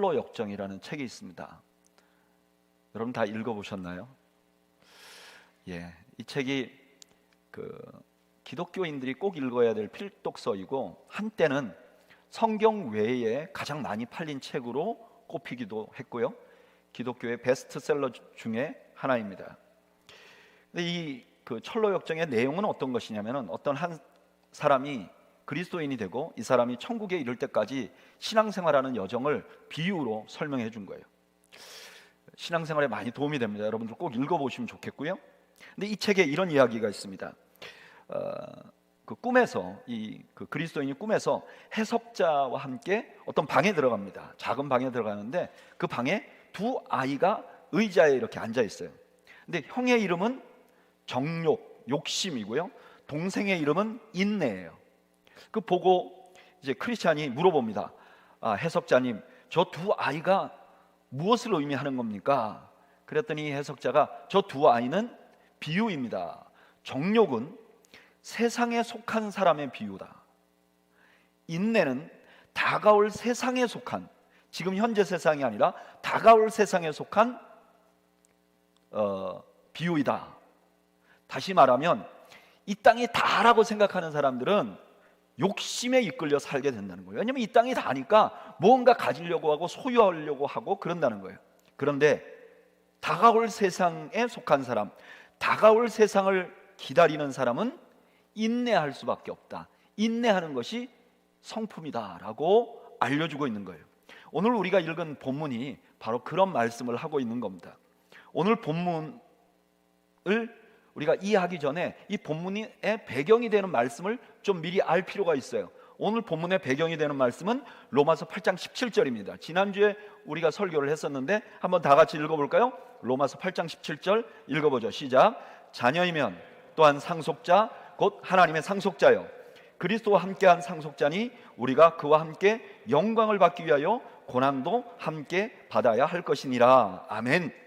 철로 역정이라는 책이 있습니다. 여러분 다 읽어보셨나요? 예, 이 책이 기독교인들이 꼭 읽어야 될 필독서이고 한때는 성경 외에 가장 많이 팔린 책으로 꼽히기도 했고요. 기독교의 베스트셀러 중에 하나입니다. 근데 이 철로 역정의 내용은 어떤 것이냐면은 어떤 한 사람이 그리스도인이 되고 이 사람이 천국에 이를 때까지 신앙생활하는 여정을 비유로 설명해 준 거예요. 신앙생활에 많이 도움이 됩니다. 여러분들 꼭 읽어보시면 좋겠고요. 근데 이 책에 이런 이야기가 있습니다. 꿈에서 그리스도인이 꿈에서 해석자와 함께 어떤 방에 들어갑니다. 작은 방에 들어가는데 그 방에 두 아이가 의자에 이렇게 앉아 있어요. 근데 형의 이름은 정욕, 욕심이고요. 동생의 이름은 인내예요. 그 보고 이제 크리스찬이 물어봅니다. 해석자님, 저 두 아이가 무엇을 의미하는 겁니까? 그랬더니 해석자가 저 두 아이는 비유입니다. 정욕은 세상에 속한 사람의 비유다. 인내는 다가올 세상에 속한, 지금 현재 세상이 아니라 다가올 세상에 속한 비유이다. 다시 말하면 이 땅이 다라고 생각하는 사람들은 욕심에 이끌려 살게 된다는 거예요. 왜냐하면 이 땅이 다니까 무언가 가지려고 하고 소유하려고 하고 그런다는 거예요. 그런데 다가올 세상에 속한 사람, 다가올 세상을 기다리는 사람은 인내할 수밖에 없다. 인내하는 것이 성품이다라고 알려주고 있는 거예요. 오늘 우리가 읽은 본문이 바로 그런 말씀을 하고 있는 겁니다. 오늘 본문을 우리가 이해하기 전에 이 본문의 배경이 되는 말씀을 좀 미리 알 필요가 있어요. 오늘 본문의 배경이 되는 말씀은 로마서 8장 17절입니다. 지난주에 우리가 설교를 했었는데 한번 다 같이 읽어볼까요? 로마서 8장 17절 읽어보죠. 시작. 자녀이면 또한 상속자 곧 하나님의 상속자요 그리스도와 함께한 상속자니 우리가 그와 함께 영광을 받기 위하여 고난도 함께 받아야 할 것이니라. 아멘.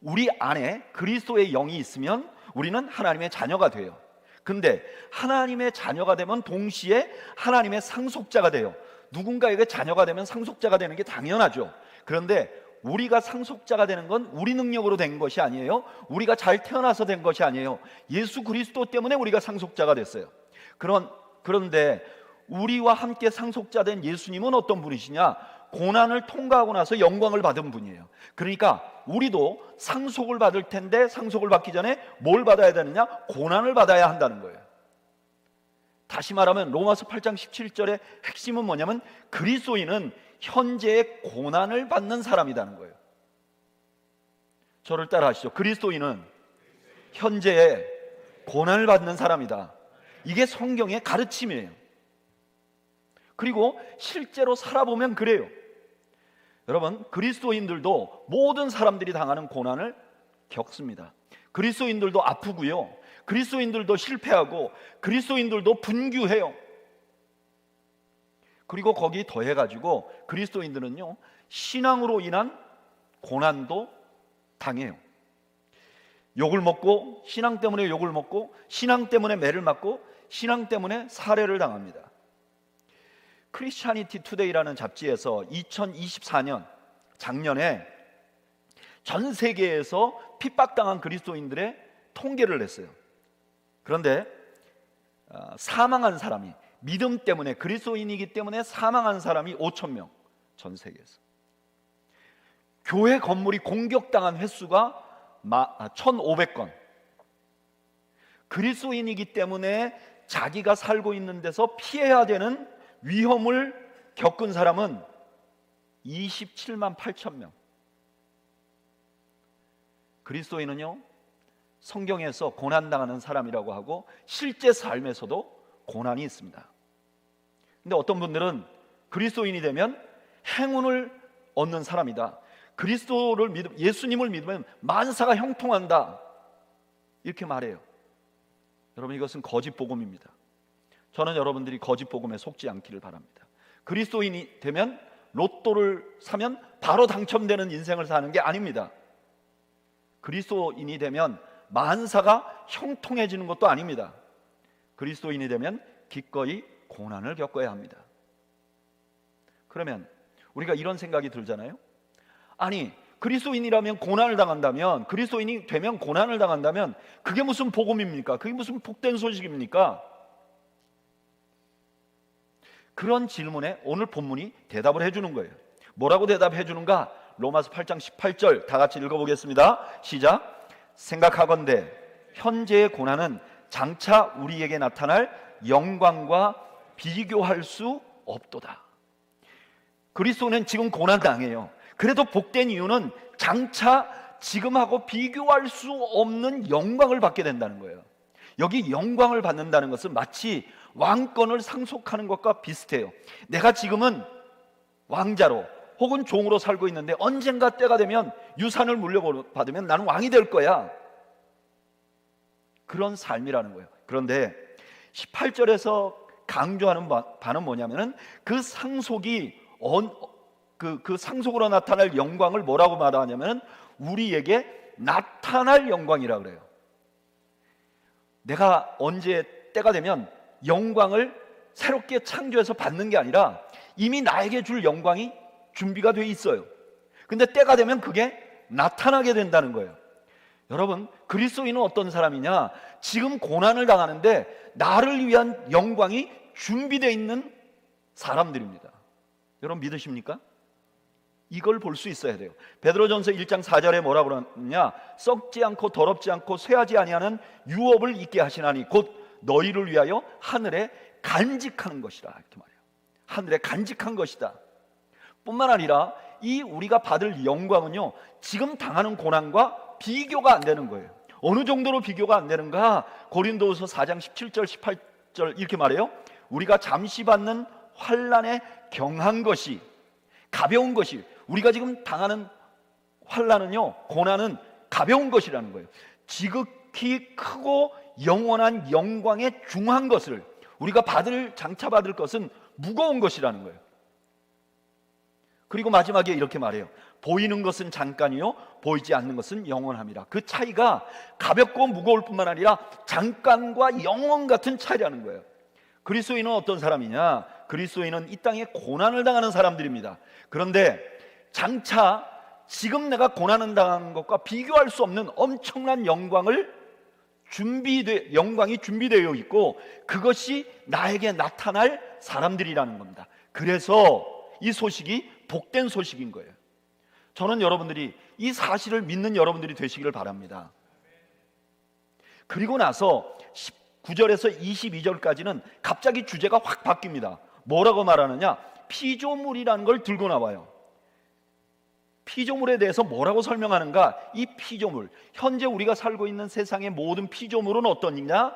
우리 안에 그리스도의 영이 있으면 우리는 하나님의 자녀가 돼요. 근데 하나님의 자녀가 되면 동시에 하나님의 상속자가 돼요. 누군가에게 자녀가 되면 상속자가 되는 게 당연하죠. 그런데 우리가 상속자가 되는 건 우리 능력으로 된 것이 아니에요. 우리가 잘 태어나서 된 것이 아니에요. 예수 그리스도 때문에 우리가 상속자가 됐어요. 그런데 우리와 함께 상속자 된 예수님은 어떤 분이시냐? 고난을 통과하고 나서 영광을 받은 분이에요. 그러니까 우리도 상속을 받을 텐데 상속을 받기 전에 뭘 받아야 되느냐? 고난을 받아야 한다는 거예요. 다시 말하면 로마서 8장 17절의 핵심은 뭐냐면 그리스도인은 현재의 고난을 받는 사람이라는 거예요. 저를 따라 하시죠. 그리스도인은 현재의 고난을 받는 사람이다. 이게 성경의 가르침이에요. 그리고 실제로 살아보면 그래요. 여러분, 그리스도인들도 모든 사람들이 당하는 고난을 겪습니다. 그리스도인들도 아프고요. 그리스도인들도 실패하고 그리스도인들도 분규해요. 그리고 거기 더해가지고 그리스도인들은요 신앙으로 인한 고난도 당해요. 욕을 먹고 신앙 때문에 욕을 먹고 신앙 때문에 매를 맞고 신앙 때문에 살해를 당합니다. 크리스찬니티 투데이라는 잡지에서 2024년 작년에 전 세계에서 핍박당한 그리스도인들의 통계를 냈어요. 그런데 사망한 사람이 믿음 때문에 그리스도인이기 때문에 사망한 사람이 5,000명 전 세계에서. 교회 건물이 공격당한 횟수가 1,500건. 그리스도인이기 때문에 자기가 살고 있는 데서 피해야 되는 위험을 겪은 사람은 27만 8천 명. 그리스도인은요 성경에서 고난당하는 사람이라고 하고 실제 삶에서도 고난이 있습니다. 근데 어떤 분들은 그리스도인이 되면 행운을 얻는 사람이다. 그리스도를 믿으면, 예수님을 믿으면 만사가 형통한다. 이렇게 말해요. 여러분, 이것은 거짓 복음입니다. 저는 여러분들이 거짓 복음에 속지 않기를 바랍니다. 그리스도인이 되면 로또를 사면 바로 당첨되는 인생을 사는 게 아닙니다. 그리스도인이 되면 만사가 형통해지는 것도 아닙니다. 그리스도인이 되면 기꺼이 고난을 겪어야 합니다. 그러면 우리가 이런 생각이 들잖아요. 아니, 그리스도인이라면 고난을 당한다면, 그리스도인이 되면 고난을 당한다면 그게 무슨 복음입니까? 그게 무슨 복된 소식입니까? 그런 질문에 오늘 본문이 대답을 해주는 거예요. 뭐라고 대답해 주는가? 로마서 8장 18절 다 같이 읽어보겠습니다. 시작. 생각하건대 현재의 고난은 장차 우리에게 나타날 영광과 비교할 수 없도다. 그리스도는 지금 고난당해요. 그래도 복된 이유는 장차 지금하고 비교할 수 없는 영광을 받게 된다는 거예요. 여기 영광을 받는다는 것은 마치 왕권을 상속하는 것과 비슷해요. 내가 지금은 왕자로 혹은 종으로 살고 있는데 언젠가 때가 되면 유산을 물려받으면 나는 왕이 될 거야. 그런 삶이라는 거예요. 그런데 18절에서 강조하는 바는 뭐냐면은 그 상속이 그 상속으로 나타날 영광을 뭐라고 말하냐면 우리에게 나타날 영광이라 그래요. 내가 언제 때가 되면 영광을 새롭게 창조해서 받는 게 아니라 이미 나에게 줄 영광이 준비가 돼 있어요. 근데 때가 되면 그게 나타나게 된다는 거예요. 여러분, 그리스도인은 어떤 사람이냐? 지금 고난을 당하는데 나를 위한 영광이 준비되어 있는 사람들입니다. 여러분 믿으십니까? 이걸 볼 수 있어야 돼요. 베드로전서 1장 4절에 뭐라고 그러느냐? 썩지 않고 더럽지 않고 쇠하지 아니하는 유업을 있게 하시나니 곧 너희를 위하여 하늘에 간직하는 것이다. 이렇게 말해요. 하늘에 간직한 것이다. 뿐만 아니라 이 우리가 받을 영광은요, 지금 당하는 고난과 비교가 안 되는 거예요. 어느 정도로 비교가 안 되는가? 고린도후서 4장 17절 18절 이렇게 말해요. 우리가 잠시 받는 환난에 경한 것이, 가벼운 것이, 우리가 지금 당하는 환난은요, 고난은 가벼운 것이라는 거예요. 지극히 크고 영원한 영광에 중한 것을, 우리가 장차 받을 것은 무거운 것이라는 거예요. 그리고 마지막에 이렇게 말해요. 보이는 것은 잠깐이요 보이지 않는 것은 영원함이라. 그 차이가 가볍고 무거울 뿐만 아니라 잠깐과 영원 같은 차이라는 거예요. 그리스도인은 어떤 사람이냐? 그리스도인은 이 땅에 고난을 당하는 사람들입니다. 그런데 장차 지금 내가 고난을 당하는 것과 비교할 수 없는 엄청난 영광이 준비되어 있고 그것이 나에게 나타날 사람들이라는 겁니다. 그래서 이 소식이 복된 소식인 거예요. 저는 여러분들이 이 사실을 믿는 여러분들이 되시기를 바랍니다. 그리고 나서 19절에서 22절까지는 갑자기 주제가 확 바뀝니다. 뭐라고 말하느냐? 피조물이라는 걸 들고 나와요. 피조물에 대해서 뭐라고 설명하는가? 이 피조물, 현재 우리가 살고 있는 세상의 모든 피조물은 어떠냐?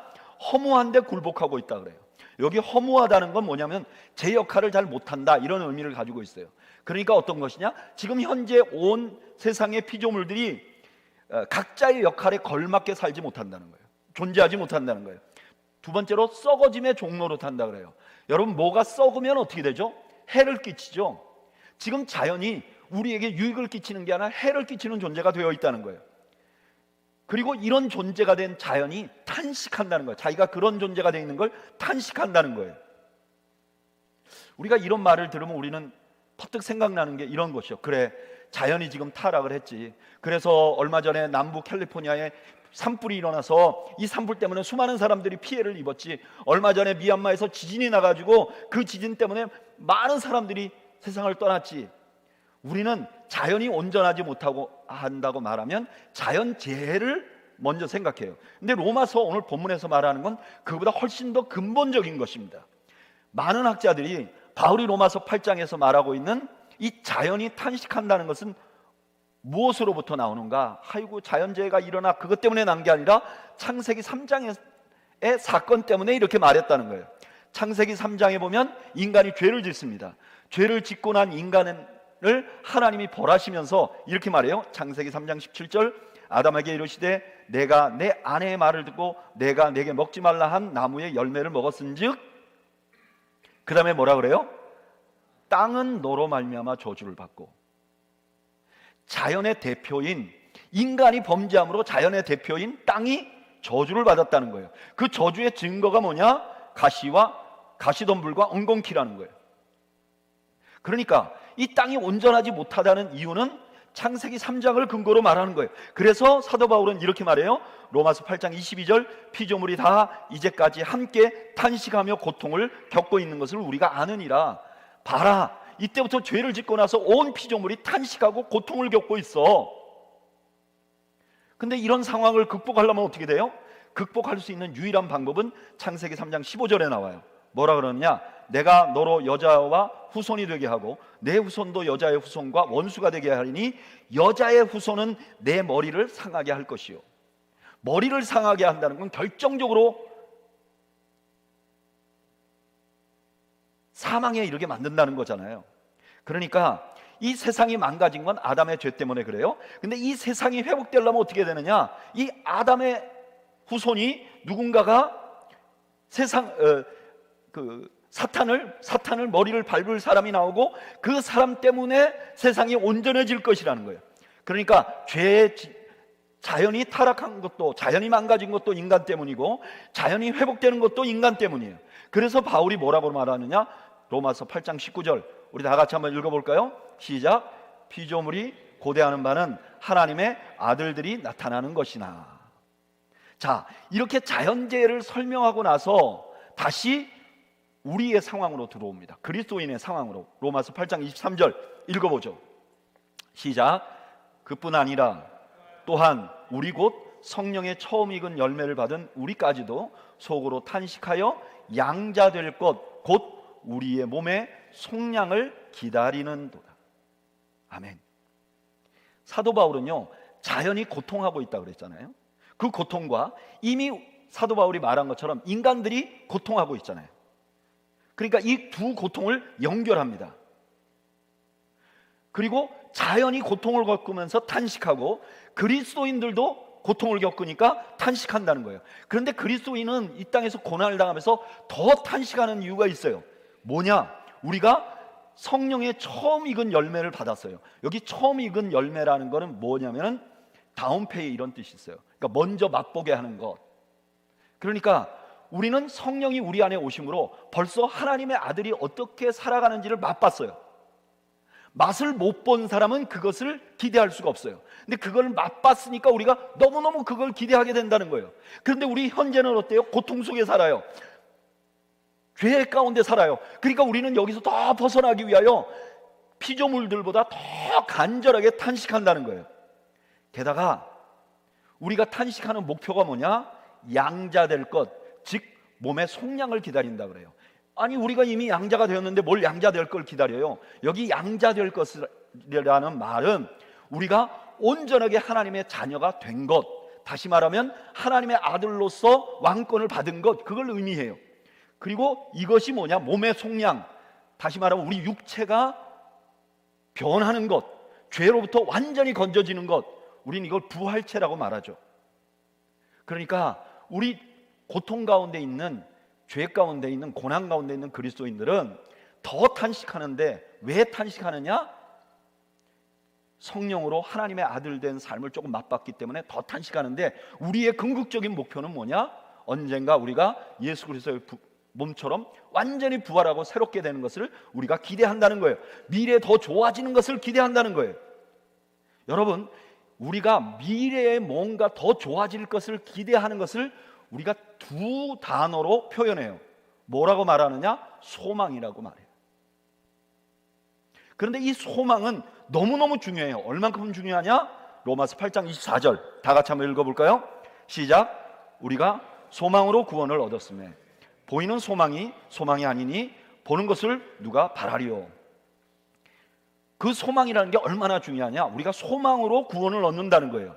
허무한데 굴복하고 있다 그래요. 여기 허무하다는 건 뭐냐면 제 역할을 잘 못한다, 이런 의미를 가지고 있어요. 그러니까 어떤 것이냐? 지금 현재 온 세상의 피조물들이 각자의 역할에 걸맞게 살지 못한다는 거예요. 존재하지 못한다는 거예요. 두 번째로 썩어짐의 종로로 탄다 그래요. 여러분, 뭐가 썩으면 어떻게 되죠? 해를 끼치죠. 지금 자연이 우리에게 유익을 끼치는 게 아니라 해를 끼치는 존재가 되어 있다는 거예요. 그리고 이런 존재가 된 자연이 탄식한다는 거예요. 자기가 그런 존재가 되어 있는 걸 탄식한다는 거예요. 우리가 이런 말을 들으면 우리는 퍼뜩 생각나는 게 이런 것이요. 그래, 자연이 지금 타락을 했지. 그래서 얼마 전에 남부 캘리포니아에 산불이 일어나서 이 산불 때문에 수많은 사람들이 피해를 입었지. 얼마 전에 미얀마에서 지진이 나가지고 그 지진 때문에 많은 사람들이 세상을 떠났지. 우리는 자연이 온전하지 못하고 한다고 말하면 자연재해를 먼저 생각해요. 근데 로마서 오늘 본문에서 말하는 건 그보다 훨씬 더 근본적인 것입니다. 많은 학자들이 바울이 로마서 8장에서 말하고 있는 이 자연이 탄식한다는 것은 무엇으로부터 나오는가? 아이고, 자연재해가 일어나 그것 때문에 난 게 아니라 창세기 3장의 사건 때문에 이렇게 말했다는 거예요. 창세기 3장에 보면 인간이 죄를 짓습니다. 죄를 짓고 난 인간을 하나님이 벌하시면서 이렇게 말해요. 창세기 3장 17절, 아담에게 이르시되 내가 내 아내의 말을 듣고 내가 내게 먹지 말라 한 나무의 열매를 먹었은즉, 그 다음에 뭐라 그래요? 땅은 너로 말미암아 저주를 받고. 자연의 대표인, 인간이 범죄함으로 자연의 대표인 땅이 저주를 받았다는 거예요. 그 저주의 증거가 뭐냐? 가시와 가시덤불과 엉겅퀴라는 거예요. 그러니까 이 땅이 온전하지 못하다는 이유는 창세기 3장을 근거로 말하는 거예요. 그래서 사도 바울은 이렇게 말해요. 로마서 8장 22절, 피조물이 다 이제까지 함께 탄식하며 고통을 겪고 있는 것을 우리가 아느니라. 봐라, 이때부터 죄를 짓고 나서 온 피조물이 탄식하고 고통을 겪고 있어. 근데 이런 상황을 극복하려면 어떻게 돼요? 극복할 수 있는 유일한 방법은 창세기 3장 15절에 나와요. 뭐라 그러느냐? 내가 너로 여자와 후손이 되게 하고 내 후손도 여자의 후손과 원수가 되게 하리니 여자의 후손은 내 머리를 상하게 할 것이요. 머리를 상하게 한다는 건 결정적으로 사망에 이르게 만든다는 거잖아요. 그러니까 이 세상이 망가진 건 아담의 죄 때문에 그래요. 근데 이 세상이 회복되려면 어떻게 되느냐? 이 아담의 후손이 누군가가 사탄을 머리를 밟을 사람이 나오고 그 사람 때문에 세상이 온전해질 것이라는 거예요. 그러니까 자연이 타락한 것도, 자연이 망가진 것도 인간 때문이고 자연이 회복되는 것도 인간 때문이에요. 그래서 바울이 뭐라고 말하느냐? 로마서 8장 19절 우리 다 같이 한번 읽어볼까요? 시작. 피조물이 고대하는 바는 하나님의 아들들이 나타나는 것이나. 자, 이렇게 자연재해를 설명하고 나서 다시 우리의 상황으로 들어옵니다. 그리스도인의 상황으로. 로마서 8장 23절 읽어보죠. 시작. 그뿐 아니라 또한 우리 곧 성령의 처음 익은 열매를 받은 우리까지도 속으로 탄식하여 양자될 것 곧 우리의 몸의 속량을 기다리는도다. 아멘. 사도 바울은요, 자연이 고통하고 있다 그랬잖아요. 그 고통과 이미 사도 바울이 말한 것처럼 인간들이 고통하고 있잖아요. 그러니까 이 두 고통을 연결합니다. 그리고 자연이 고통을 겪으면서 탄식하고 그리스도인들도 고통을 겪으니까 탄식한다는 거예요. 그런데 그리스도인은 이 땅에서 고난을 당하면서 더 탄식하는 이유가 있어요. 뭐냐? 우리가 성령의 처음 익은 열매를 받았어요. 여기 처음 익은 열매라는 거는 뭐냐면은 다운페이 이런 뜻이 있어요. 그러니까 먼저 맛보게 하는 것. 그러니까 우리는 성령이 우리 안에 오심으로 벌써 하나님의 아들이 어떻게 살아가는지를 맛봤어요. 맛을 못 본 사람은 그것을 기대할 수가 없어요. 근데 그걸 맛봤으니까 우리가 너무너무 그걸 기대하게 된다는 거예요. 그런데 우리 현재는 어때요? 고통 속에 살아요. 죄 가운데 살아요. 그러니까 우리는 여기서 더 벗어나기 위하여 피조물들보다 더 간절하게 탄식한다는 거예요. 게다가 우리가 탄식하는 목표가 뭐냐? 양자될 것, 즉 몸의 속량을 기다린다 그래요. 아니 우리가 이미 양자가 되었는데 뭘 양자될 걸 기다려요? 여기 양자될 것이라는 말은 우리가 온전하게 하나님의 자녀가 된 것, 다시 말하면 하나님의 아들로서 왕권을 받은 것, 그걸 의미해요. 그리고 이것이 뭐냐? 몸의 속량, 다시 말하면 우리 육체가 변하는 것, 죄로부터 완전히 건져지는 것, 우리는 이걸 부활체라고 말하죠. 그러니까 우리 고통 가운데 있는, 죄 가운데 있는, 고난 가운데 있는 그리스도인들은 더 탄식하는데 왜 탄식하느냐? 성령으로 하나님의 아들 된 삶을 조금 맛봤기 때문에 더 탄식하는데, 우리의 궁극적인 목표는 뭐냐? 언젠가 우리가 예수 그리스도의 몸처럼 완전히 부활하고 새롭게 되는 것을 우리가 기대한다는 거예요. 미래에 더 좋아지는 것을 기대한다는 거예요. 여러분, 우리가 미래에 뭔가 더 좋아질 것을 기대하는 것을 우리가 두 단어로 표현해요. 뭐라고 말하느냐? 소망이라고 말해요. 그런데 이 소망은 너무너무 중요해요. 얼만큼 중요하냐? 로마서 8장 24절 다 같이 한번 읽어볼까요? 시작. 우리가 소망으로 구원을 얻었으며 보이는 소망이 소망이 아니니 보는 것을 누가 바라리요. 그 소망이라는 게 얼마나 중요하냐? 우리가 소망으로 구원을 얻는다는 거예요.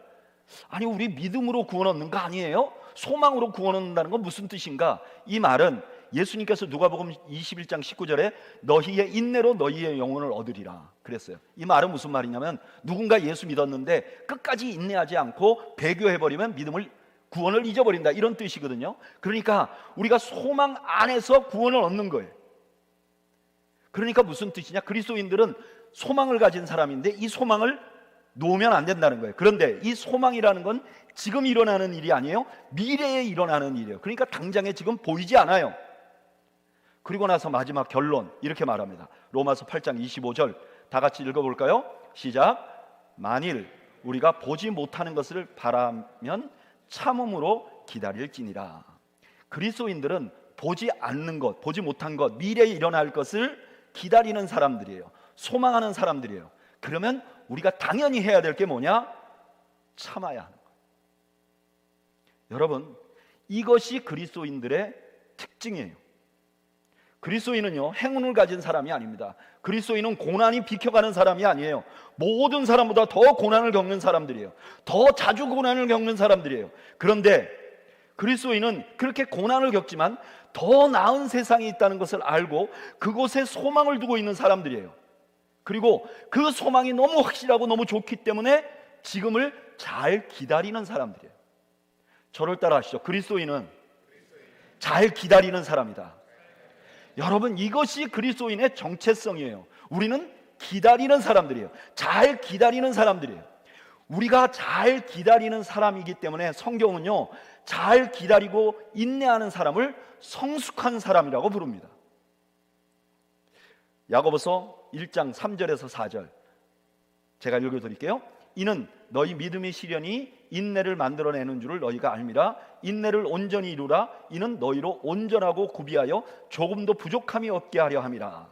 아니 우리 믿음으로 구원 얻는 거 아니에요? 소망으로 구원 얻는다는 건 무슨 뜻인가? 이 말은 예수님께서 누가복음 21장 19절에 너희의 인내로 너희의 영혼을 얻으리라 그랬어요. 이 말은 무슨 말이냐면 누군가 예수 믿었는데 끝까지 인내하지 않고 배교해버리면 구원을 잊어버린다, 이런 뜻이거든요. 그러니까 우리가 소망 안에서 구원을 얻는 거예요. 그러니까 무슨 뜻이냐? 그리스도인들은 소망을 가진 사람인데 이 소망을 놓으면 안 된다는 거예요. 그런데 이 소망이라는 건 지금 일어나는 일이 아니에요. 미래에 일어나는 일이에요. 그러니까 당장에 지금 보이지 않아요. 그리고 나서 마지막 결론 이렇게 말합니다. 로마서 8장 25절 다 같이 읽어볼까요? 시작. 만일 우리가 보지 못하는 것을 바라면 참음으로 기다릴지니라. 그리스도인들은 보지 않는 것, 보지 못한 것, 미래에 일어날 것을 기다리는 사람들이에요. 소망하는 사람들이에요. 그러면 우리가 당연히 해야 될 게 뭐냐? 참아야 하는 거예요. 여러분, 이것이 그리스도인들의 특징이에요. 그리스도인은요, 행운을 가진 사람이 아닙니다. 그리스도인은 고난이 비켜가는 사람이 아니에요. 모든 사람보다 더 고난을 겪는 사람들이에요. 더 자주 고난을 겪는 사람들이에요. 그런데 그리스도인은 그렇게 고난을 겪지만 더 나은 세상이 있다는 것을 알고 그곳에 소망을 두고 있는 사람들이에요. 그리고 그 소망이 너무 확실하고 너무 좋기 때문에 지금을 잘 기다리는 사람들이에요. 저를 따라 하시죠. 그리스도인은 잘 기다리는 사람이다. 여러분, 이것이 그리스도인의 정체성이에요. 우리는 기다리는 사람들이에요. 잘 기다리는 사람들이에요. 우리가 잘 기다리는 사람이기 때문에 성경은요, 잘 기다리고 인내하는 사람을 성숙한 사람이라고 부릅니다. 야고보서 1장 3절에서 4절 제가 읽어드릴게요. 이는 너희 믿음의 시련이 인내를 만들어내는 줄을 너희가 알미라. 인내를 온전히 이루라. 이는 너희로 온전하고 구비하여 조금도 부족함이 없게 하려 함이라.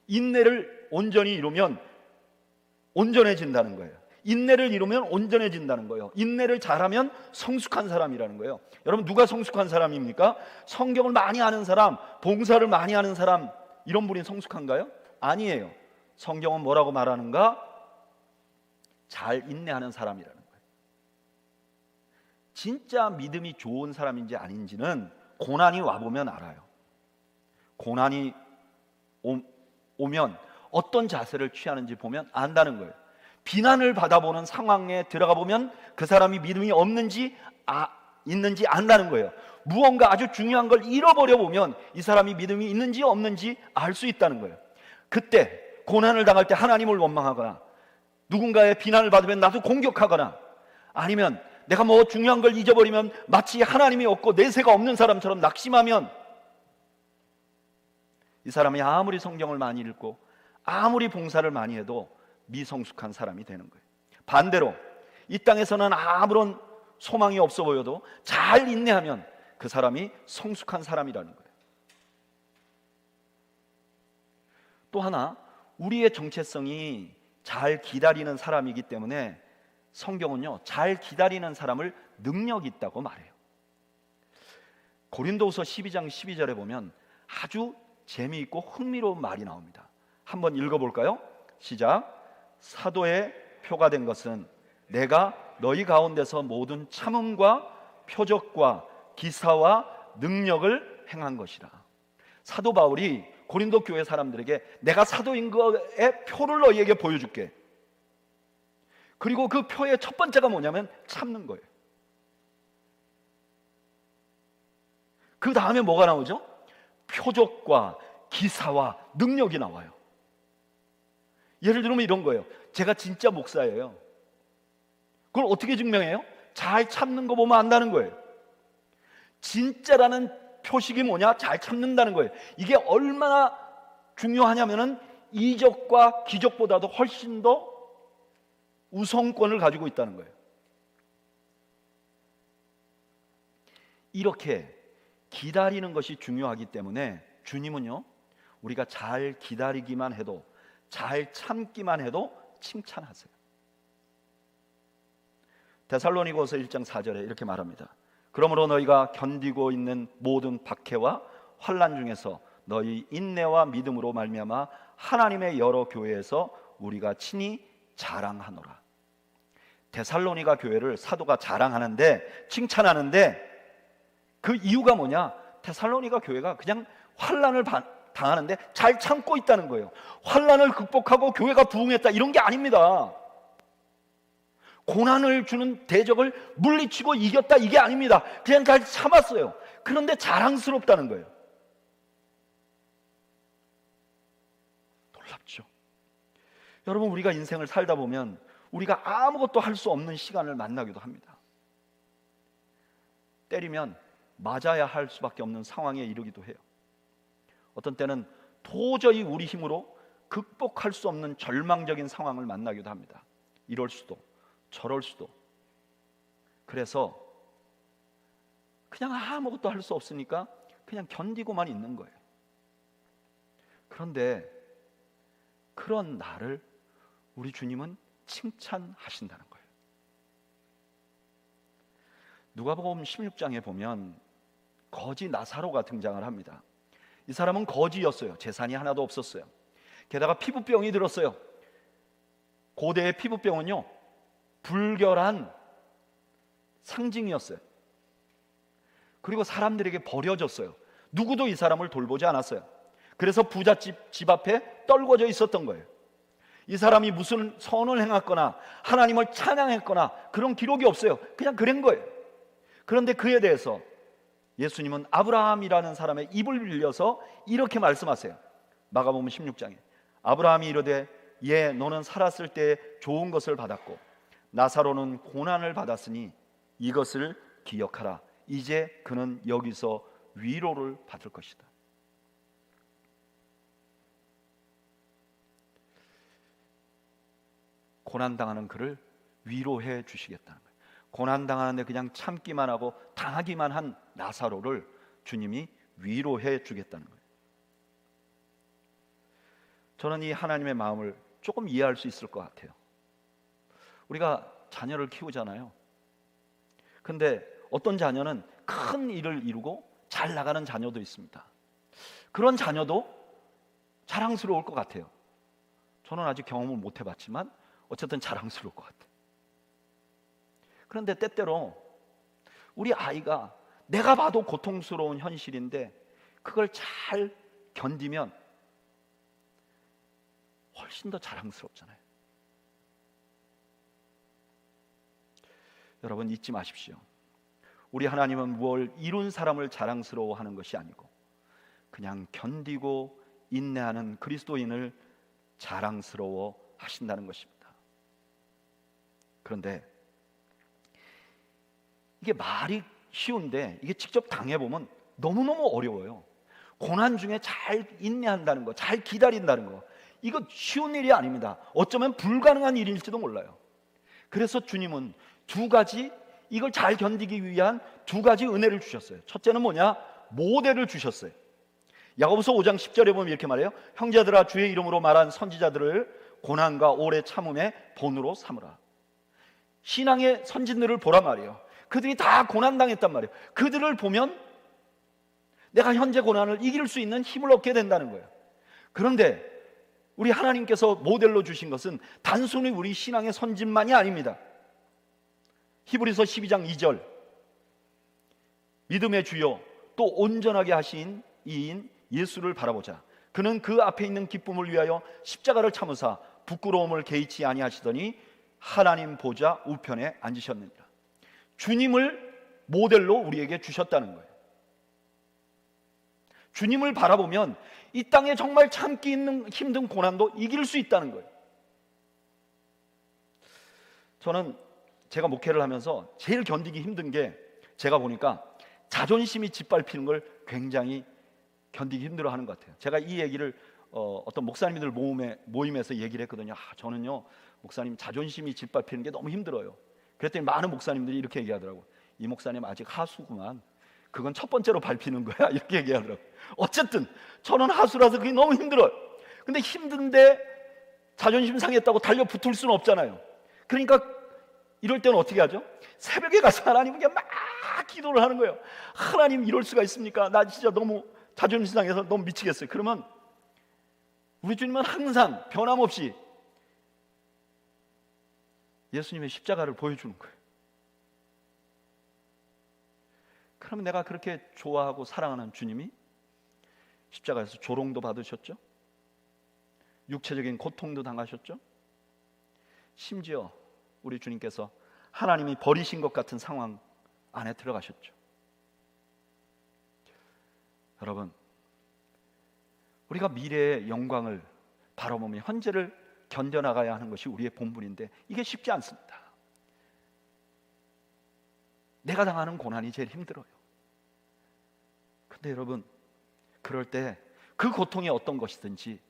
인내를 온전히 이루면 온전해진다는 거예요. 인내를 이루면 온전해진다는 거예요. 인내를 잘하면 성숙한 사람이라는 거예요. 여러분, 누가 성숙한 사람입니까? 성경을 많이 아는 사람, 봉사를 많이 하는 사람, 이런 분이 성숙한가요? 아니에요. 성경은 뭐라고 말하는가? 잘 인내하는 사람이라는 거예요. 진짜 믿음이 좋은 사람인지 아닌지는 고난이 와보면 알아요. 고난이 오면 어떤 자세를 취하는지 보면 안다는 거예요. 비난을 받아보는 상황에 들어가 보면 그 사람이 믿음이 없는지 있는지 안다는 거예요. 무언가 아주 중요한 걸 잃어버려 보면 이 사람이 믿음이 있는지 없는지 알 수 있다는 거예요. 그때 고난을 당할 때 하나님을 원망하거나 누군가의 비난을 받으면 나도 공격하거나 아니면 내가 뭐 중요한 걸 잊어버리면 마치 하나님이 없고 내세가 없는 사람처럼 낙심하면 이 사람이 아무리 성경을 많이 읽고 아무리 봉사를 많이 해도 미성숙한 사람이 되는 거예요. 반대로 이 땅에서는 아무런 소망이 없어 보여도 잘 인내하면 그 사람이 성숙한 사람이라는 거예요. 또 하나, 우리의 정체성이 잘 기다리는 사람이기 때문에 성경은요, 잘 기다리는 사람을 능력이 있다고 말해요. 고린도후서 12장 12절에 보면 아주 재미있고 흥미로운 말이 나옵니다. 한번 읽어볼까요? 시작. 사도의 표가 된 것은 내가 너희 가운데서 모든 참음과 표적과 기사와 능력을 행한 것이라. 사도 바울이 고린도 교회 사람들에게 내가 사도인 거의 표를 너희에게 보여줄게. 그리고 그 표의 첫 번째가 뭐냐면 참는 거예요. 그 다음에 뭐가 나오죠? 표적과 기사와 능력이 나와요. 예를 들면 이런 거예요. 제가 진짜 목사예요. 그걸 어떻게 증명해요? 잘 참는 거 보면 안다는 거예요. 진짜라는 표식이 뭐냐? 잘 참는다는 거예요. 이게 얼마나 중요하냐면은 이적과 기적보다도 훨씬 더 우선권을 가지고 있다는 거예요. 이렇게 기다리는 것이 중요하기 때문에 주님은요, 우리가 잘 기다리기만 해도, 잘 참기만 해도 칭찬하세요. 데살로니가서 1장 4절에 이렇게 말합니다. 그러므로 너희가 견디고 있는 모든 박해와 환난 중에서 너희 인내와 믿음으로 말미암아 하나님의 여러 교회에서 우리가 친히 자랑하노라. 데살로니가 교회를 사도가 자랑하는데, 칭찬하는데 그 이유가 뭐냐? 데살로니가 교회가 그냥 환난을 당하는데 잘 참고 있다는 거예요. 환난을 극복하고 교회가 부흥했다, 이런 게 아닙니다. 고난을 주는 대적을 물리치고 이겼다, 이게 아닙니다. 그냥 잘 참았어요. 그런데 자랑스럽다는 거예요. 놀랍죠? 여러분, 우리가 인생을 살다 보면 우리가 아무것도 할 수 없는 시간을 만나기도 합니다. 때리면 맞아야 할 수밖에 없는 상황에 이르기도 해요. 어떤 때는 도저히 우리 힘으로 극복할 수 없는 절망적인 상황을 만나기도 합니다. 이럴 수도 저럴 수도. 그래서 그냥 아무것도 할 수 없으니까 그냥 견디고만 있는 거예요. 그런데 그런 나를 우리 주님은 칭찬하신다는 거예요. 누가복음 16장에 보면 거지 나사로가 등장을 합니다. 이 사람은 거지였어요. 재산이 하나도 없었어요. 게다가 피부병이 들었어요. 고대의 피부병은요, 불결한 상징이었어요. 그리고 사람들에게 버려졌어요. 누구도 이 사람을 돌보지 않았어요. 그래서 부잣집 집 앞에 떨궈져 있었던 거예요. 이 사람이 무슨 선을 행했거나 하나님을 찬양했거나 그런 기록이 없어요. 그냥 그런 거예요. 그런데 그에 대해서 예수님은 아브라함이라는 사람의 입을 빌려서 이렇게 말씀하세요. 마가복음 16장에 아브라함이 이르되 예 너는 살았을 때 좋은 것을 받았고 나사로는 고난을 받았으니 이것을 기억하라. 이제 그는 여기서 위로를 받을 것이다. 고난당하는 그를 위로해 주시겠다는 거예요. 고난당하는데 그냥 참기만 하고 당하기만 한 나사로를 주님이 위로해 주겠다는 거예요. 저는 이 하나님의 마음을 조금 이해할 수 있을 것 같아요. 우리가 자녀를 키우잖아요. 근데 어떤 자녀는 큰 일을 이루고 잘 나가는 자녀도 있습니다. 그런 자녀도 자랑스러울 것 같아요. 저는 아직 경험을 못 해봤지만 어쨌든 자랑스러울 것 같아요. 그런데 때때로 우리 아이가 내가 봐도 고통스러운 현실인데 그걸 잘 견디면 훨씬 더 자랑스럽잖아요. 여러분 잊지 마십시오. 우리 하나님은 무엇을 이룬 사람을 자랑스러워하는 것이 아니고 그냥 견디고 인내하는 그리스도인을 자랑스러워 하신다는 것입니다. 그런데 이게 말이 쉬운데 이게 직접 당해보면 너무너무 어려워요. 고난 중에 잘 인내한다는 거, 잘 기다린다는 거, 이거 쉬운 일이 아닙니다. 어쩌면 불가능한 일일지도 몰라요. 그래서 주님은 두 가지, 이걸 잘 견디기 위한 두 가지 은혜를 주셨어요. 첫째는 뭐냐? 모델을 주셨어요. 야고보서 5장 10절에 보면 이렇게 말해요. 형제들아 주의 이름으로 말한 선지자들을 고난과 오래 참음의 본으로 삼으라. 신앙의 선진들을 보란 말이에요. 그들이 다 고난당했단 말이에요. 그들을 보면 내가 현재 고난을 이길 수 있는 힘을 얻게 된다는 거예요. 그런데 우리 하나님께서 모델로 주신 것은 단순히 우리 신앙의 선진만이 아닙니다. 히브리서 12장 2절 믿음의 주요 또 온전하게 하신 이인 예수를 바라보자. 그는 그 앞에 있는 기쁨을 위하여 십자가를 참으사 부끄러움을 개의치 아니하시더니 하나님 보좌 우편에 앉으셨느니라. 주님을 모델로 우리에게 주셨다는 거예요. 주님을 바라보면 이 땅에 정말 참기 힘든 고난도 이길 수 있다는 거예요. 저는 제가 목회를 하면서 제일 견디기 힘든 게 제가 보니까 자존심이 짓밟히는 걸 굉장히 견디기 힘들어하는 것 같아요. 제가 이 얘기를 어떤 목사님들 모임에서 얘기를 했거든요. 저는요 목사님 자존심이 짓밟히는 게 너무 힘들어요. 그랬더니 많은 목사님들이 이렇게 얘기하더라고요. 이 목사님 아직 하수구만. 그건 첫 번째로 밟히는 거야. 이렇게 얘기하더라고요. 어쨌든 저는 하수라서 그게 너무 힘들어요. 근데 힘든데 자존심 상했다고 달려붙을 수는 없잖아요. 그러니까 이럴 때는 어떻게 하죠? 새벽에 가서 하나님께 막 기도를 하는 거예요. 하나님 이럴 수가 있습니까? 나 진짜 너무 자존심 상해서 너무 미치겠어요. 그러면 우리 주님은 항상 변함없이 예수님의 십자가를 보여주는 거예요. 그러면 내가 그렇게 좋아하고 사랑하는 주님이 십자가에서 조롱도 받으셨죠? 육체적인 고통도 당하셨죠? 심지어 우리 주님께서 하나님이 버리신 것 같은 상황 안에 들어가셨죠. 여러분, 우리가 미래의 영광을 바라보며 현재를 견뎌나가야 하는 것이 우리의 본분인데 이게 쉽지 않습니다. 내가 당하는 고난이 제일 힘들어요. 근데 여러분, 그럴 때 그 고통이 어떤 것이든지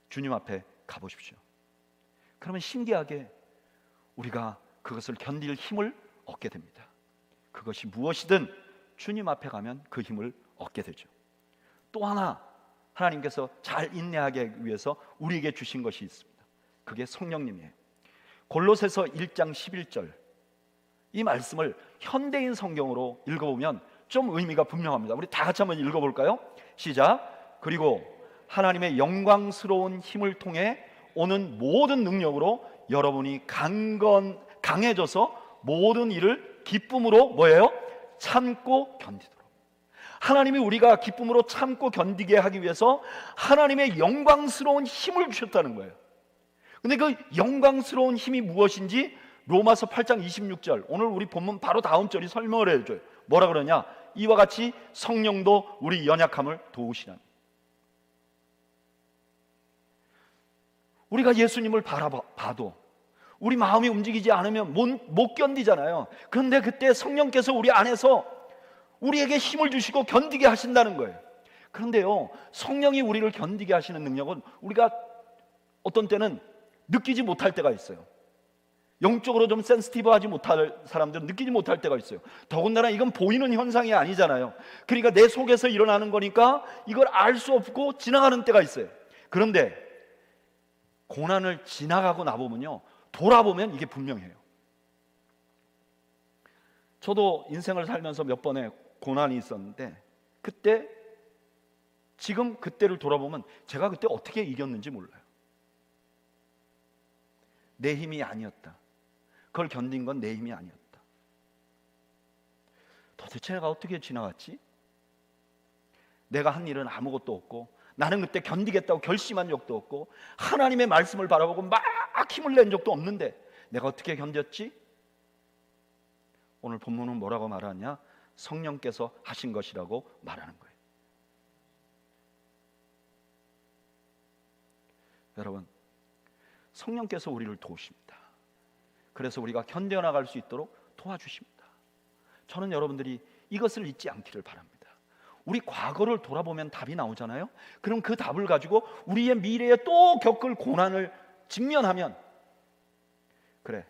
주님 앞에 가보십시오. 그러면 신기하게 우리가 그것을 견딜 힘을 얻게 됩니다. 그것이 무엇이든 주님 앞에 가면 그 힘을 얻게 되죠. 또 하나 하나님께서 잘 인내하게 위해서 우리에게 주신 것이 있습니다. 그게 성령님이에요. 골로새서 1장 11절, 이 말씀을 현대인 성경으로 읽어보면 좀 의미가 분명합니다. 우리 다 같이 한번 읽어볼까요? 시작. 그리고 하나님의 영광스러운 힘을 통해 오는 모든 능력으로 여러분이 강해져서 모든 일을 기쁨으로 뭐예요? 참고 견디도록. 하나님이 우리가 기쁨으로 참고 견디게 하기 위해서 하나님의 영광스러운 힘을 주셨다는 거예요. 근데 그 영광스러운 힘이 무엇인지 로마서 8장 26절, 오늘 우리 본문 바로 다음 절이 설명을 해줘요. 뭐라 그러냐? 이와 같이 성령도 우리 연약함을 도우시나니. 우리가 예수님을 바라봐도 우리 마음이 움직이지 않으면 못 견디잖아요. 그런데 그때 성령께서 우리 안에서 우리에게 힘을 주시고 견디게 하신다는 거예요. 그런데요, 성령이 우리를 견디게 하시는 능력은 우리가 어떤 때는 느끼지 못할 때가 있어요. 영적으로 좀 센시티브하지 못할 사람들은 느끼지 못할 때가 있어요. 더군다나 이건 보이는 현상이 아니잖아요. 그러니까 내 속에서 일어나는 거니까 이걸 알 수 없고 지나가는 때가 있어요. 그런데 고난을 지나가고 나보면요, 돌아보면 이게 분명해요. 저도 인생을 살면서 몇 번의 고난이 있었는데 지금 그때를 돌아보면 제가 그때 어떻게 이겼는지 몰라요. 내 힘이 아니었다. 그걸 견딘 건 내 힘이 아니었다. 도대체 내가 어떻게 지나갔지? 내가 한 일은 아무것도 없고, 나는 그때 견디겠다고 결심한 적도 없고, 하나님의 말씀을 바라보고 막 힘을 낸 적도 없는데 내가 어떻게 견뎠지? 오늘 본문은 뭐라고 말하냐? 성령께서 하신 것이라고 말하는 거예요. 여러분, 성령께서 우리를 도우십니다. 그래서 우리가 견뎌나갈 수 있도록 도와주십니다. 저는 여러분들이 이것을 잊지 않기를 바랍니다. 우리 과거를 돌아보면 답이 나오잖아요. 그럼 그 답을 가지고 우리의 미래에 또 겪을 고난을 직면하면, 그래,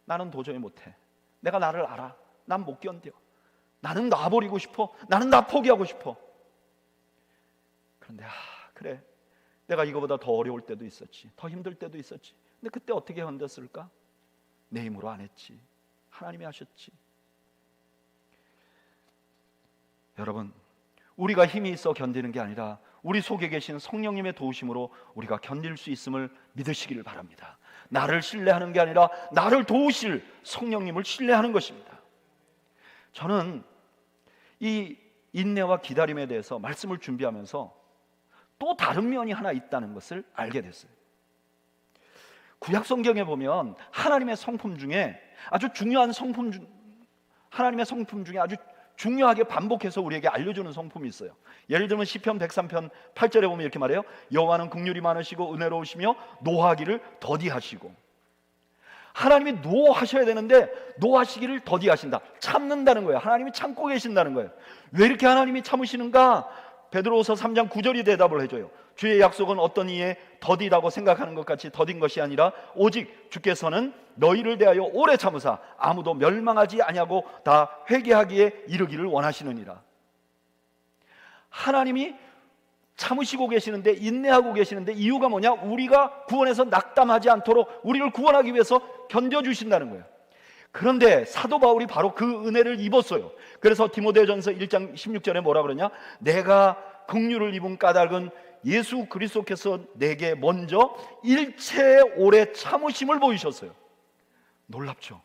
나는 도저히 못해. 내가 나를 알아. 난 못 견뎌. 나는 놔버리고 싶어. 나는 나 포기하고 싶어. 그런데 그래, 내가 이거보다 더 어려울 때도 있었지. 더 힘들 때도 있었지. 근데 그때 어떻게 견뎠을까? 내 힘으로 안 했지. 하나님이 하셨지. 여러분, 우리가 힘이 있어 견디는 게 아니라 우리 속에 계신 성령님의 도우심으로 우리가 견딜 수 있음을 믿으시기를 바랍니다. 나를 신뢰하는 게 아니라 나를 도우실 성령님을 신뢰하는 것입니다. 저는 이 인내와 기다림에 대해서 말씀을 준비하면서 또 다른 면이 하나 있다는 것을 알게 됐어요. 구약 성경에 보면 하나님의 성품 중에 아주 중요한 하나님의 성품 중에 아주 중요하게 반복해서 우리에게 알려주는 성품이 있어요. 예를 들면 시편 103편 8절에 보면 이렇게 말해요. 여호와는 긍휼이 많으시고 은혜로우시며 노하기를 더디하시고. 하나님이 노하셔야 되는데 노하시기를 더디하신다. 참는다는 거예요. 하나님이 참고 계신다는 거예요. 왜 이렇게 하나님이 참으시는가? 베드로후서 3장 9절이 대답을 해줘요. 주의 약속은 어떤 이에 더디다고 생각하는 것 같이 더딘 것이 아니라 오직 주께서는 너희를 대하여 오래 참으사 아무도 멸망하지 아니하고 다 회개하기에 이르기를 원하시느니라. 하나님이 참으시고 계시는데, 인내하고 계시는데 이유가 뭐냐? 우리가 구원에서 낙담하지 않도록 우리를 구원하기 위해서 견뎌주신다는 거예요. 그런데 사도 바울이 바로 그 은혜를 입었어요. 그래서 디모데전서 1장 16절에 뭐라 그러냐? 내가 긍휼을 입은 까닭은 예수 그리스도께서 내게 먼저 일체의 오래 참으심을 보이셨어요. 놀랍죠?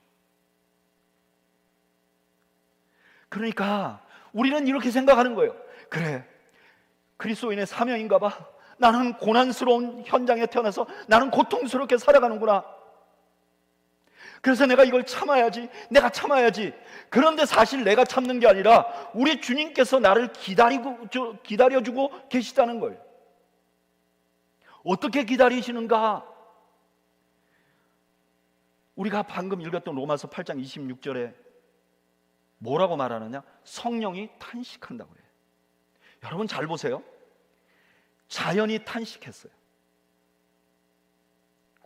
그러니까 우리는 이렇게 생각하는 거예요. 그래, 그리스도인의 사명인가 봐. 나는 고난스러운 현장에 태어나서 나는 고통스럽게 살아가는구나. 그래서 내가 이걸 참아야지. 내가 참아야지. 그런데 사실 내가 참는 게 아니라 우리 주님께서 나를 기다려주고 계시다는 거예요. 어떻게 기다리시는가? 우리가 방금 읽었던 로마서 8장 26절에 뭐라고 말하느냐? 성령이 탄식한다고 해요. 여러분 잘 보세요. 자연이 탄식했어요.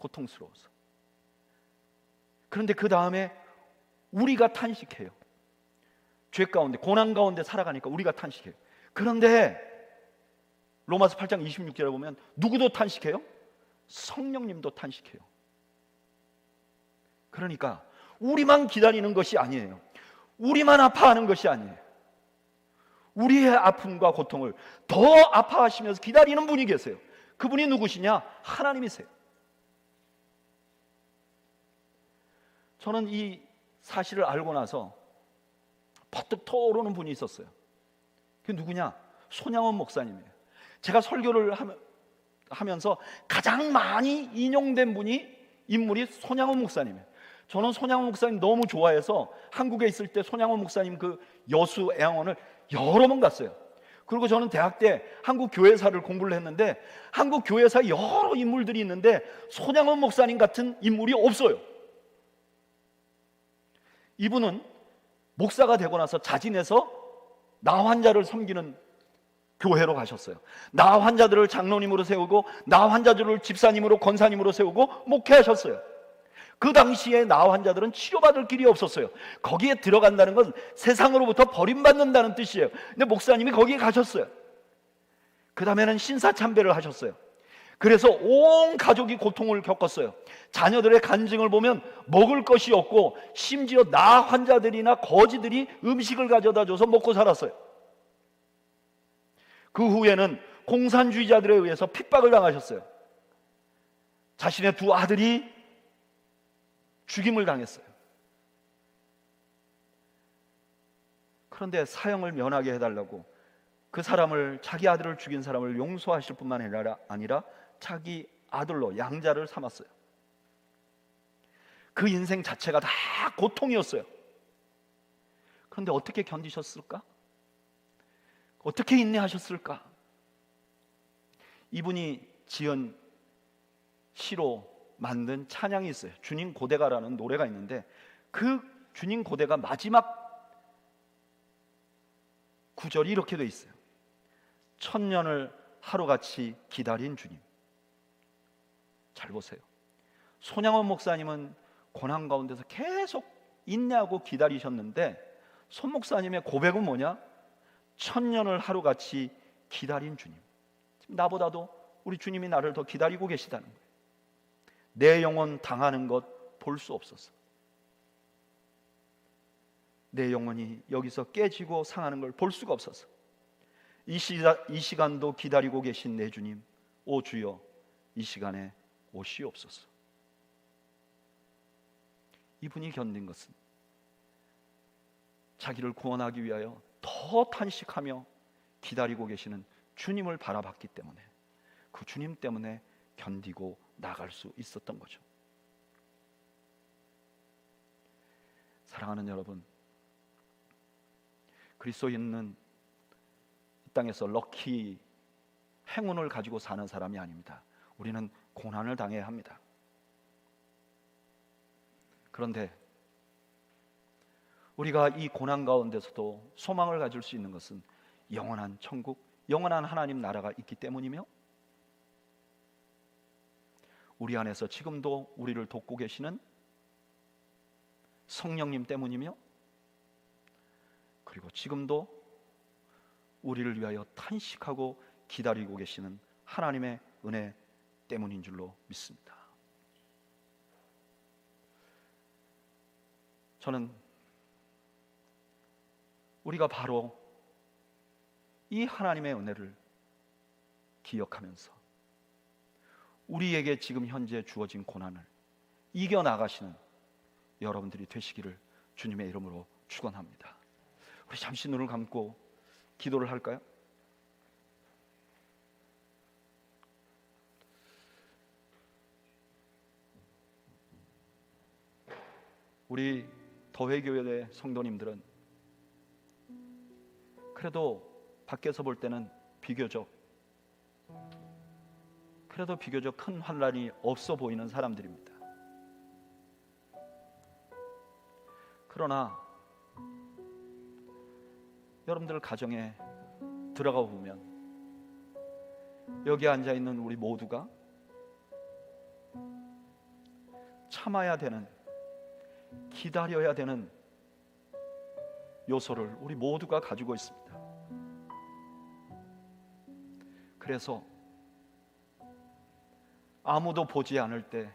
고통스러워서. 그런데 그 다음에 우리가 탄식해요. 죄 가운데, 고난 가운데 살아가니까 우리가 탄식해요. 그런데 로마서 8장 26절에 보면 누구도 탄식해요? 성령님도 탄식해요. 그러니까 우리만 기다리는 것이 아니에요. 우리만 아파하는 것이 아니에요. 우리의 아픔과 고통을 더 아파하시면서 기다리는 분이 계세요. 그분이 누구시냐? 하나님이세요. 저는 이 사실을 알고 나서 버뜩 터오르는 분이 있었어요. 그게 누구냐? 손양원 목사님이에요. 제가 설교를 하면서 가장 많이 인용된 인물이 손양원 목사님이에요. 저는 손양원 목사님 너무 좋아해서 한국에 있을 때 손양원 목사님 그 여수 애양원을 여러 번 갔어요. 그리고 저는 대학 때 한국 교회사를 공부를 했는데 한국 교회사에 여러 인물들이 있는데 손양원 목사님 같은 인물이 없어요. 이분은 목사가 되고 나서 자진해서 나 환자를 섬기는 교회로 가셨어요. 나 환자들을 장로님으로 세우고 나 환자들을 집사님으로 권사님으로 세우고 목회하셨어요. 그 당시에 나 환자들은 치료받을 길이 없었어요. 거기에 들어간다는 건 세상으로부터 버림받는다는 뜻이에요. 근데 목사님이 거기에 가셨어요. 그 다음에는 신사참배를 하셨어요. 그래서 온 가족이 고통을 겪었어요. 자녀들의 간증을 보면 먹을 것이 없고 심지어 나 환자들이나 거지들이 음식을 가져다 줘서 먹고 살았어요. 그 후에는 공산주의자들에 의해서 핍박을 당하셨어요. 자신의 두 아들이 죽임을 당했어요. 그런데 사형을 면하게 해달라고 그 사람을, 자기 아들을 죽인 사람을 용서하실 뿐만 아니라 자기 아들로 양자를 삼았어요. 그 인생 자체가 다 고통이었어요. 그런데 어떻게 견디셨을까? 어떻게 인내하셨을까? 이분이 지은 시로 만든 찬양이 있어요. 주님 고대가라는 노래가 있는데 그 주님 고대가 마지막 구절이 이렇게 돼 있어요. 천년을 하루같이 기다린 주님. 잘 보세요. 손양원 목사님은 고난 가운데서 계속 인내하고 기다리셨는데 손 목사님의 고백은 뭐냐? 천년을 하루같이 기다린 주님. 나보다도 우리 주님이 나를 더 기다리고 계시다는 거예요. 내 영혼 당하는 것 볼 수 없었어. 내 영혼이 여기서 깨지고 상하는 걸 볼 수가 없었어. 이 시간도 기다리고 계신 내 주님, 오 주여 이 시간에 오시옵소서. 이분이 견딘 것은 자기를 구원하기 위하여 더 탄식하며 기다리고 계시는 주님을 바라봤기 때문에, 그 주님 때문에 견디고 나갈 수 있었던 거죠. 사랑하는 여러분, 그리스도인은 이 땅에서 럭키, 행운을 가지고 사는 사람이 아닙니다. 우리는 고난을 당해야 합니다. 그런데 우리가 이 고난 가운데서도 소망을 가질 수 있는 것은 영원한 천국, 영원한 하나님 나라가 있기 때문이며, 우리 안에서 지금도 우리를 돕고 계시는 성령님 때문이며, 그리고 지금도 우리를 위하여 탄식하고 기다리고 계시는 하나님의 은혜 때문인 줄로 믿습니다. 저는 우리가 바로 이 하나님의 은혜를 기억하면서 우리에게 지금 현재 주어진 고난을 이겨나가시는 여러분들이 되시기를 주님의 이름으로 축원합니다. 우리 잠시 눈을 감고 기도를 할까요? 우리 더회교회 성도님들은 그래도 밖에서 볼 때는 비교적 큰 환난이 없어 보이는 사람들입니다. 그러나 여러분들 가정에 들어가 보면 여기 앉아 있는 우리 모두가 참아야 되는, 기다려야 되는 요소를 우리 모두가 가지고 있습니다. 그래서 아무도 보지 않을 때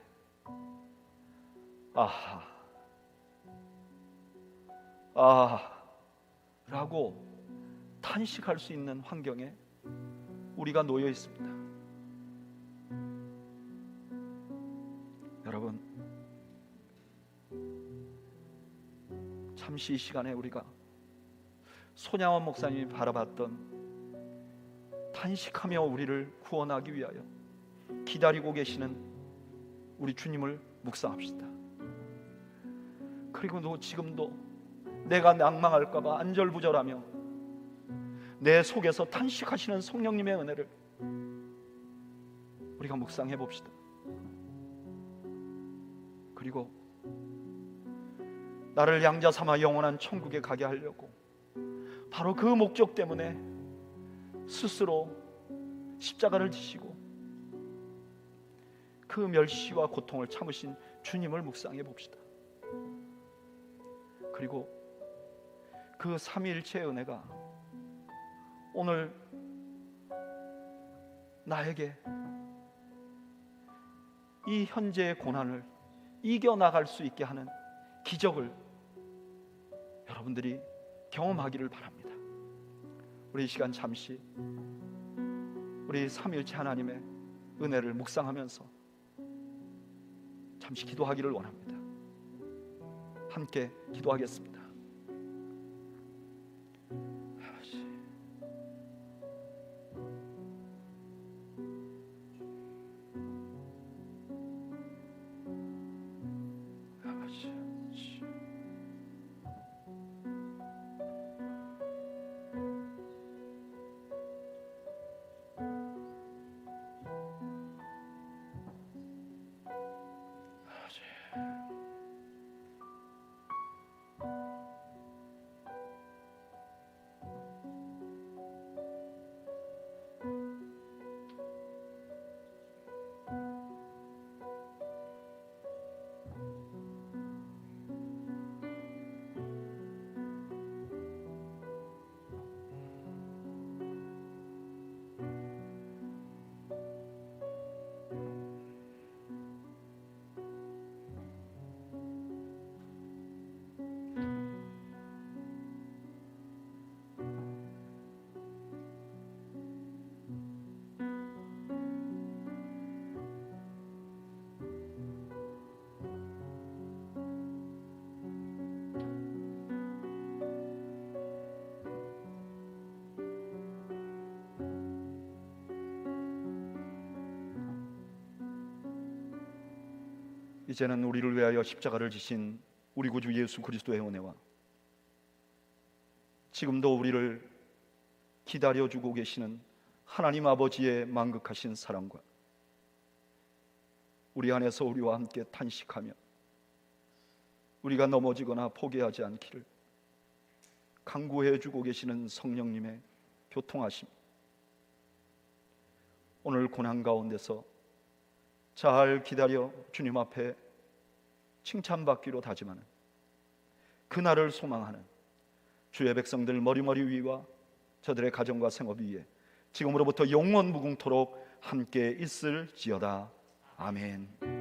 라고 탄식할 수 있는 환경에 우리가 놓여 있습니다. 여러분, 잠시 이 시간에 우리가 손양원 목사님이 바라봤던 탄식하며 우리를 구원하기 위하여 기다리고 계시는 우리 주님을 묵상합시다. 그리고 지금도 내가 낭망할까봐 안절부절하며 내 속에서 탄식하시는 성령님의 은혜를 우리가 묵상해 봅시다. 그리고 나를 양자 삼아 영원한 천국에 가게 하려고 바로 그 목적 때문에 스스로 십자가를 지시고 그 멸시와 고통을 참으신 주님을 묵상해 봅시다. 그리고 그 삼위일체의 은혜가 오늘 나에게 이 현재의 고난을 이겨나갈 수 있게 하는 기적을 여러분들이 경험하기를 바랍니다. 우리 이 시간 잠시 우리 삼위일체 하나님의 은혜를 묵상하면서 잠시 기도하기를 원합니다. 함께 기도하겠습니다. 이제는 우리를 위하여 십자가를 지신 우리 구주 예수 그리스도의 은혜와 지금도 우리를 기다려주고 계시는 하나님 아버지의 만극하신 사랑과 우리 안에서 우리와 함께 탄식하며 우리가 넘어지거나 포기하지 않기를 간구해주고 계시는 성령님의 교통하심, 오늘 고난 가운데서 잘 기다려 주님 앞에 칭찬받기로 다짐하는 그날을 소망하는 주의 백성들 머리머리 위와 저들의 가정과 생업 위에 지금으로부터 영원 무궁토록 함께 있을지어다. 아멘.